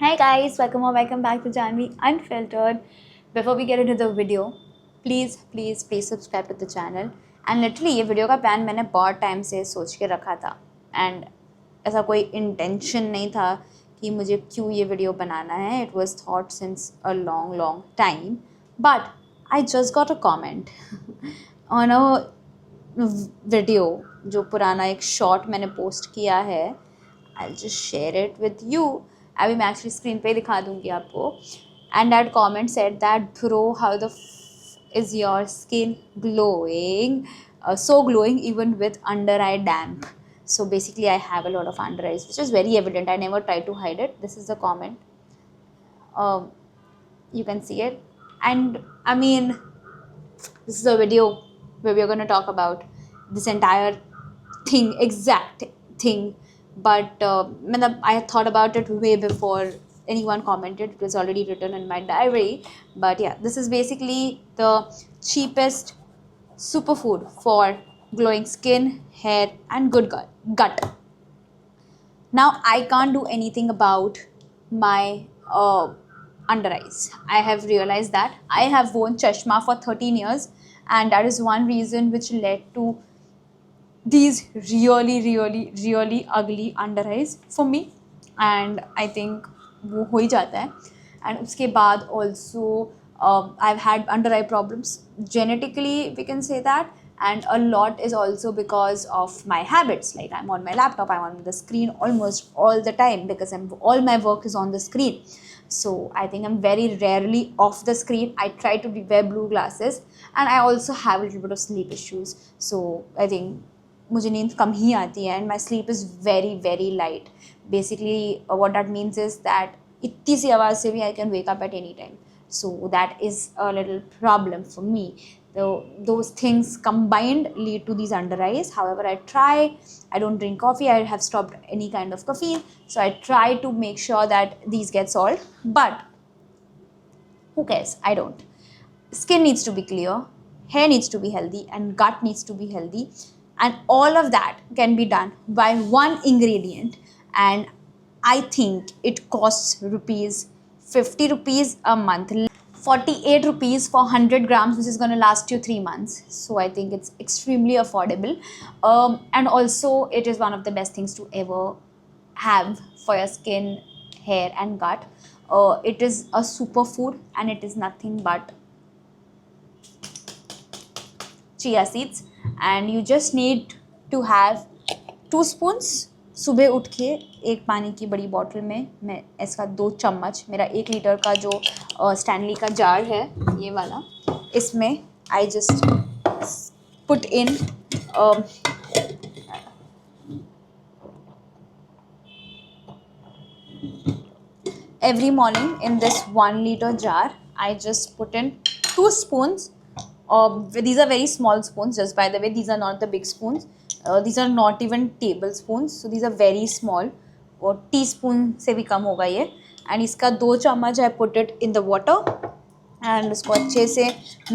Hey guys, welcome or welcome back to Janvi Unfiltered. Before we get into the video, please subscribe to the channel. And literally ये video का plan मैंने बहुत time से सोच के रखा था एंड ऐसा कोई इंटेंशन नहीं था कि मुझे क्यों ये वीडियो बनाना है. It was thought since a long time but I just got a comment on a video जो पुराना एक शॉर्ट मैंने पोस्ट किया है. I just share it with you. अभी मैं एक्चुअली स्क्रीन पे दिखा दूँगी आपको. And that comment said that bro how the is your skin glowing, so glowing even with under eye damp. So basically I have a lot of under eyes, which is very evident. I never try to hide it. This is the comment. You can see it. And I mean, this is a video where we're going to talk about this entire thing, exact thing. But I thought about it way before anyone commented. It was already written in my diary. But yeah, this is basically the cheapest superfood for glowing skin, hair and good gut. Now I can't do anything about my under eyes. I have realized that I have worn chashma for 13 years and that is one reason which led to these really ugly under eyes for me. And I think वो हो ही जाता है. And उसके बाद also I've had under eye problems genetically, we can say that. And a lot is also because of my habits. Like I'm on my laptop, I'm on the screen almost all the time because all my work is on the screen. So I think I'm very rarely off the screen. I try to wear blue glasses and I also have a little bit of sleep issues. So I think मुझे नींद कम ही आती है and my sleep is very light. Basically what that means is that इतनी सी आवाज़ से भी I can wake up at any time. So that is a little problem for me. Those things combined lead to these under eyes. However, I don't drink coffee. I have stopped any kind of caffeine. So I try to make sure that these get solved. But who cares? I don't. Skin needs to be clear, hair needs to be healthy and gut needs to be healthy. And all of that can be done by one ingredient. And I think it costs rupees 50 rupees a month. 48 rupees for 100 grams, which is going to last you 3 months. So I think it's extremely affordable. And also it is one of the best things to ever have for your skin, hair and gut. It is a superfood and it is nothing but chia seeds. And you just need to have 2 spoons. सुबह उठ के एक पानी की बड़ी bottle में मैं इसका 2 चम्मच, मेरा 1 लीटर का जो स्टैनली का जार है ये वाला, इसमें I just put in every morning in this 1 liter jar. I just put in 2 spoons. These are very small spoons, just by the way. These are not the big spoons. These are not even tablespoons. So these are very small. और teaspoon से भी कम होगा ये. And इसका 2 चम्मच I put it in the water. And इसको अच्छे से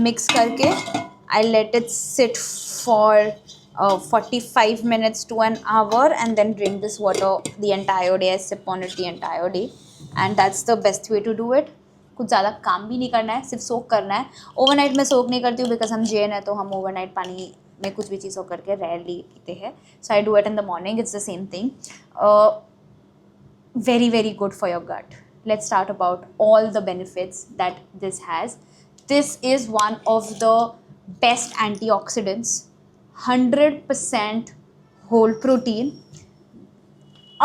mix करके I let it sit for 45 minutes to an hour and then drink this water the entire day. I sip on it the entire day. And that's the best way to do it. कुछ ज़्यादा काम भी नहीं करना है, सिर्फ सोक करना है. ओवरनाइट में सोक नहीं करती हूँ बिकॉज हम जैन है तो हम ओवरनाइट पानी में कुछ भी चीज़ सोक करके रेयरली पीते हैं. So I do it in the morning. It's the same thing. very good for your gut. Let's start about all the benefits that this has. This is one of the best antioxidants. 100% whole protein.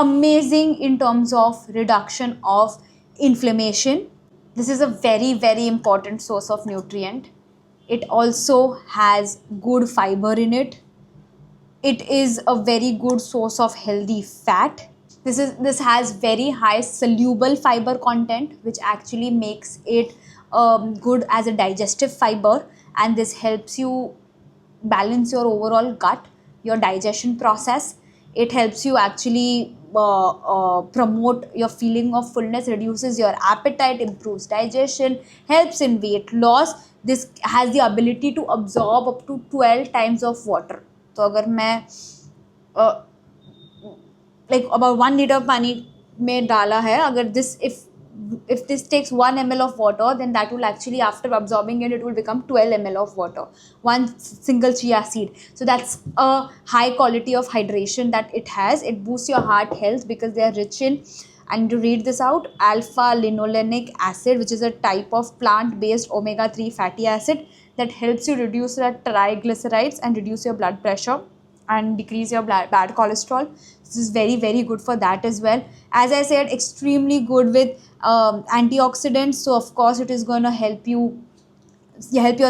Amazing in terms of reduction of inflammation. This is a very important source of nutrient. It also has good fiber in it. It is a very good source of healthy fat. This has very high soluble fiber content, which actually makes it good as a digestive fiber, and this helps you balance your overall gut, your digestion process. It helps you actually promote your feeling of fullness, reduces your appetite, improves digestion, helps in weight loss. This has the ability to absorb up to 12 times of water. तो अगर मैं like about 1 liter पानी में डाला है, अगर this if if this takes 1 ml of water, then that will actually, after absorbing it, it will become 12 ml of water, one single chia seed. So that's a high quality of hydration that it has. It boosts your heart health because they are rich in, and to read this out, alpha linolenic acid, which is a type of plant based omega-3 fatty acid that helps you reduce your triglycerides and reduce your blood pressure and decrease your bad cholesterol. This is very, very good for that as well. As I said, extremely good with antioxidants. So of course it is going to help your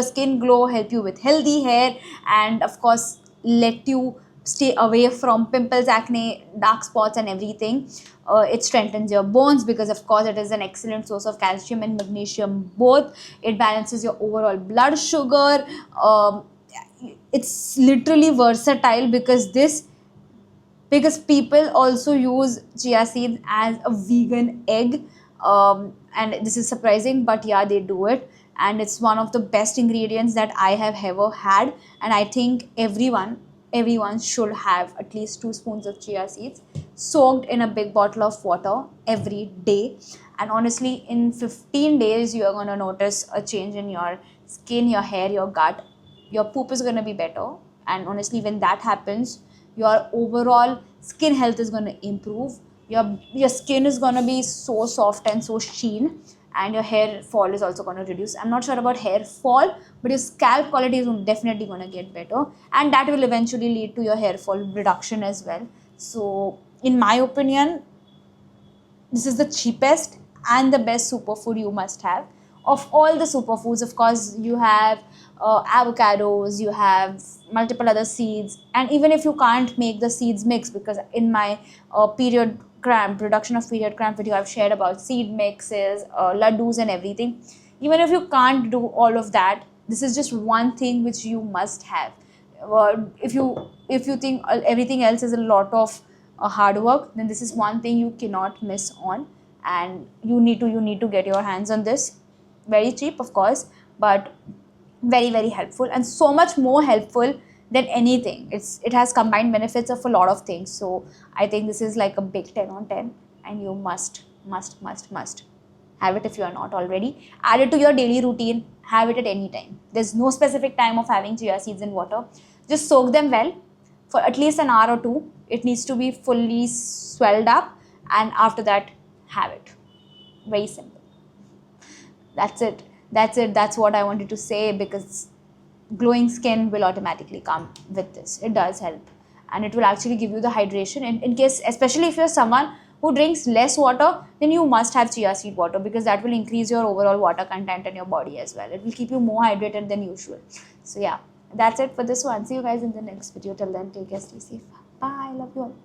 skin glow, help you with healthy hair, and of course let you stay away from pimples, acne, dark spots and everything. It strengthens your bones because of course it is an excellent source of calcium and magnesium both. It balances your overall blood sugar. It's literally versatile because people also use chia seeds as a vegan egg, and this is surprising, but yeah, they do it, and it's one of the best ingredients that I have ever had. And I think everyone should have at least 2 spoons of chia seeds soaked in a big bottle of water every day. And honestly, in 15 days you are going to notice a change in your skin, your hair, your gut. Your poop is going to be better, and honestly, when that happens, your overall skin health is going to improve. Your skin is going to be so soft and so sheen, and your hair fall is also going to reduce. I'm not sure about hair fall, but your scalp quality is definitely going to get better, and that will eventually lead to your hair fall reduction as well. So in my opinion, this is the cheapest and the best superfood you must have. Of all the superfoods, of course, you have avocados, you have multiple other seeds, and even if you can't make the seeds mix, because in my period cramp, reduction of period cramp video, I've shared about seed mixes, laddus and everything. Even if you can't do all of that, this is just one thing which you must have. If you think everything else is a lot of hard work, then this is one thing you cannot miss on, and you need to get your hands on this. Very cheap, of course, but very, very helpful, and so much more helpful than anything. It has combined benefits of a lot of things. So I think this is like a big 10 on 10, and you must have it if you are not already. Add it to your daily routine. Have it at any time. There's no specific time of having chia seeds in water. Just soak them well for at least an hour or two. It needs to be fully swelled up, and after that, have it. Very simple. That's what I wanted to say, because glowing skin will automatically come with this. It does help, and it will actually give you the hydration. And in case, especially if you're someone who drinks less water, then you must have chia seed water, because that will increase your overall water content in your body as well. It will keep you more hydrated than usual. So yeah, that's it for this one. See you guys in the next video. Till then, take care, stay safe. Bye. Love you all.